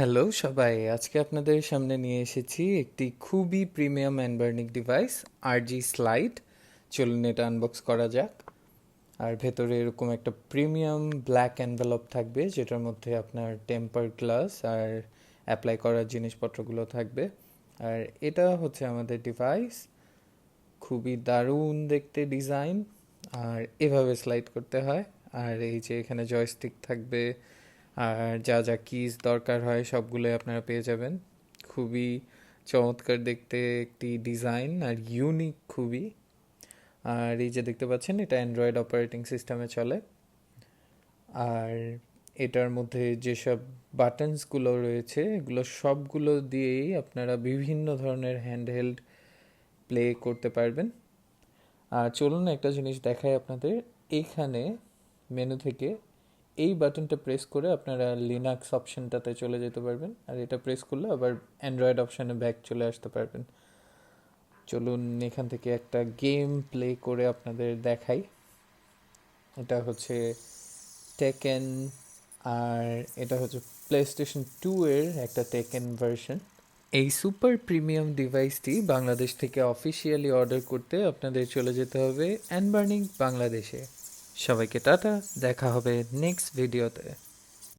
Hello সবাই, আজকে আপনাদের সামনে নিয়ে এসেছি একটি খুবই প্রিমিয়াম অ্যানবার্নিক ডিভাইস আরজি স্লাইড। চলুন এটা আনবক্স করা যাক। আর ভেতরে এরকম একটা প্রিমিয়াম ব্ল্যাক এনভেলপ থাকবে, যেটার মধ্যে আপনার টেম্পার গ্লাস আর অ্যাপ্লাই করার জিনিসপত্রগুলো থাকবে। আর এটা হচ্ছে আমাদের ডিভাইস, খুবই দারুণ দেখতে ডিজাইন। আর এভাবে স্লাইড করতে হয়। আর এই যে এখানে জয়স্টিক থাকবে, আর যা যা কিজ দরকার হয় সবগুলো আপনারা পেয়ে যাবেন। খুবই চমৎকার দেখতে একটি ডিজাইন আর ইউনিক খুবই। আর এই যে দেখতে পাচ্ছেন, এটা অ্যান্ড্রয়েড অপারেটিং সিস্টেমে চলে। আর এটার মধ্যে যেসব বাটনসগুলো রয়েছে, এগুলো সবগুলো দিয়েই আপনারা বিভিন্ন ধরনের হ্যান্ডহেল্ড প্লে করতে পারবেন। আর চলুন একটা জিনিস দেখাই আপনাদের। এইখানে মেনু থেকে এই বাটনটা প্রেস করে আপনারা লিনাক্স অপশনটাতে চলে যেতে পারবেন, আর এটা প্রেস করলে আবার অ্যান্ড্রয়েড অপশানে ব্যাক চলে আসতে পারবেন। চলুন এখান থেকে একটা গেম প্লে করে আপনাদের দেখাই। এটা হচ্ছে টেকেন, আর এটা হচ্ছে প্লে স্টেশন 2 এর একটা টেকেন ভার্সন। এই সুপার প্রিমিয়াম ডিভাইসটি বাংলাদেশ থেকে অফিসিয়ালি অর্ডার করতে আপনাদের চলে যেতে হবে অ্যানবার্নিং বাংলাদেশে। সবাইকে টাটা, দেখা হবে নেক্সট ভিডিওতে।